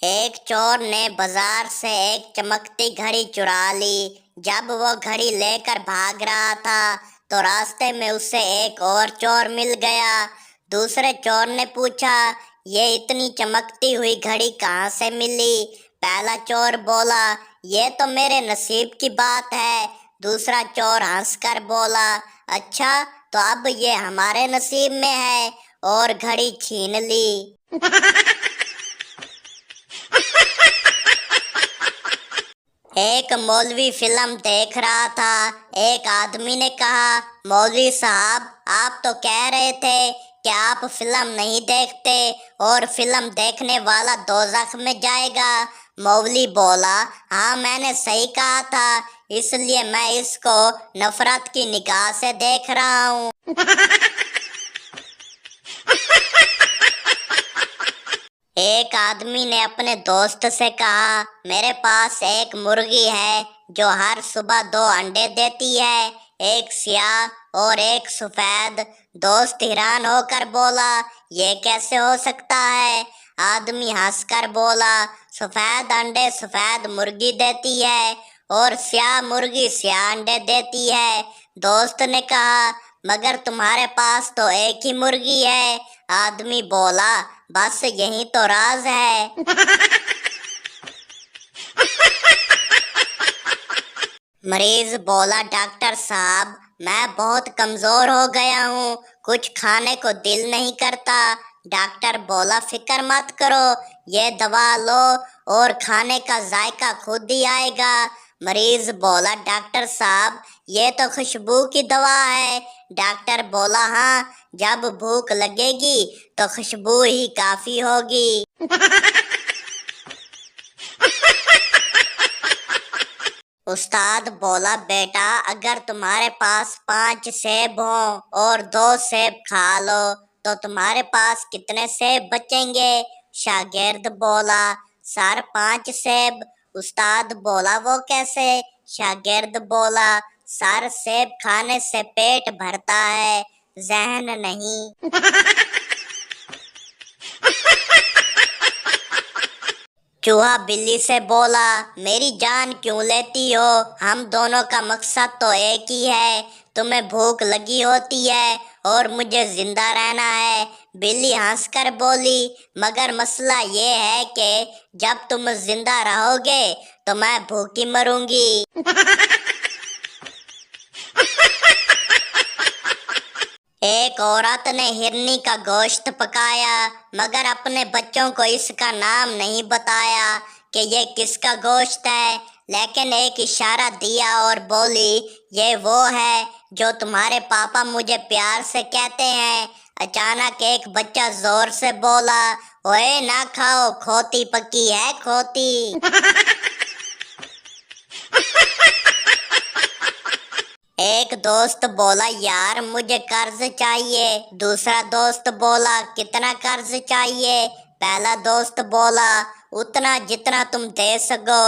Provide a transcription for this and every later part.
ایک چور نے بازار سے ایک چمکتی گھڑی چرا لی۔ جب وہ گھڑی لے کر بھاگ رہا تھا تو راستے میں اسے ایک اور چور مل گیا۔ دوسرے چور نے پوچھا، یہ اتنی چمکتی ہوئی گھڑی کہاں سے ملی؟ پہلا چور بولا، یہ تو میرے نصیب کی بات ہے۔ دوسرا چور ہنس کر بولا، اچھا تو اب یہ ہمارے نصیب میں ہے، اور گھڑی چھین لی۔ ایک مولوی فلم دیکھ رہا تھا۔ ایک آدمی نے کہا، مولوی صاحب آپ تو کہہ رہے تھے کہ آپ فلم نہیں دیکھتے اور فلم دیکھنے والا دوزخ میں جائے گا۔ مولوی بولا، ہاں میں نے صحیح کہا تھا، اس لیے میں اس کو نفرت کی نگاہ سے دیکھ رہا ہوں۔ ایک آدمی نے اپنے دوست سے کہا، میرے پاس ایک مرغی ہے جو ہر صبح 2 انڈے دیتی ہے، ایک سیاہ اور ایک سفید۔ دوست حیران ہو کر بولا، یہ کیسے ہو سکتا ہے؟ آدمی ہنس کر بولا، سفید انڈے سفید مرغی دیتی ہے اور سیاہ مرغی سیاہ انڈے دیتی ہے۔ دوست نے کہا، مگر تمہارے پاس تو ایک ہی مرغی ہے۔ آدمی بولا، بس یہی تو راز ہے۔ مریض بولا، ڈاکٹر صاحب میں بہت کمزور ہو گیا ہوں، کچھ کھانے کو دل نہیں کرتا۔ ڈاکٹر بولا، فکر مت کرو، یہ دوا لو اور کھانے کا ذائقہ خود ہی آئے گا۔ مریض بولا، ڈاکٹر صاحب یہ تو خوشبو کی دوا ہے۔ ڈاکٹر بولا، ہاں جب بھوک لگے گی تو خوشبو ہی کافی ہوگی۔ استاد بولا، بیٹا اگر تمہارے پاس 5 سیب ہوں اور 2 سیب کھا لو تو تمہارے پاس کتنے سیب بچیں گے؟ شاگرد بولا، سر 5 سیب۔ استاد بولا، وہ کیسے؟ شاگرد بولا، سر سیب کھانے سے پیٹ بھرتا ہے، ذہن نہیں۔ چوہا بلی سے بولا، میری جان کیوں لیتی ہو؟ ہم دونوں کا مقصد تو ایک ہی ہے، تمہیں بھوک لگی ہوتی ہے اور مجھے زندہ رہنا ہے۔ بلی ہنس کر بولی، مگر مسئلہ یہ ہے کہ جب تم زندہ رہو گے تو میں بھوکی مروں گی۔ ایک عورت نے ہرنی کا گوشت پکایا مگر اپنے بچوں کو اس کا نام نہیں بتایا کہ یہ کس کا گوشت ہے، لیکن ایک اشارہ دیا اور بولی، یہ وہ ہے جو تمہارے پاپا مجھے پیار سے کہتے ہیں۔ اچانک ایک بچہ زور سے بولا، اوئے نہ کھاؤ، کھوتی پکی ہے کھوتی۔ ایک دوست بولا، یار مجھے قرض چاہیے۔ دوسرا دوست بولا، کتنا قرض چاہیے؟ پہلا دوست بولا، اتنا جتنا تم دے سکو۔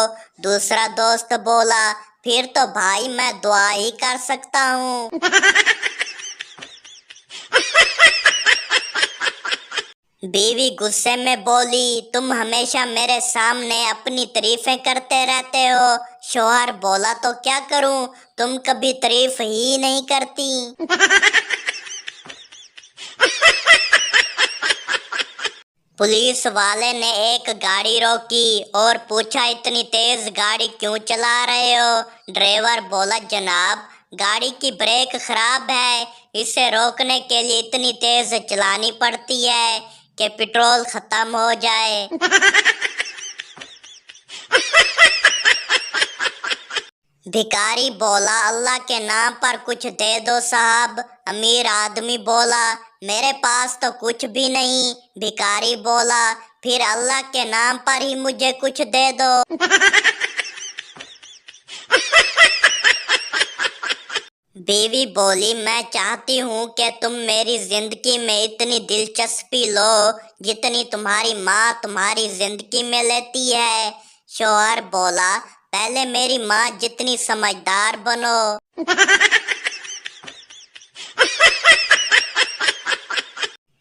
دوسرا دوست بولا، پھر تو بھائی میں دعا ہی کر سکتا ہوں۔ بیوی غصے میں بولی، تم ہمیشہ میرے سامنے اپنی تعریفیں کرتے رہتے ہو۔ شوہر بولا، تو کیا کروں، تم کبھی تعریف ہی نہیں کرتی۔ پولیس والے نے ایک گاڑی روکی اور پوچھا، اتنی تیز گاڑی کیوں چلا رہے ہو؟ ڈرائیور بولا، جناب گاڑی کی بریک خراب ہے، اسے روکنے کے لیے اتنی تیز چلانی پڑتی ہے کہ پٹرول ختم ہو جائے۔ بھکاری بولا، اللہ کے نام پر کچھ دے دو صاحب۔ امیر آدمی بولا، میرے پاس تو کچھ بھی نہیں۔ بھکاری بولا، پھر اللہ کے نام پر ہی مجھے کچھ دے دو۔ بیوی بولی، میں چاہتی ہوں کہ تم میری زندگی میں اتنی دلچسپی لو جتنی تمہاری ماں تمہاری زندگی میں لیتی ہے۔ شوہر بولا، پہلے میری ماں جتنی سمجھدار بنو۔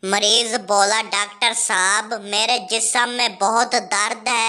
مریض بولا، ڈاکٹر صاحب میرے جسم میں بہت درد ہے،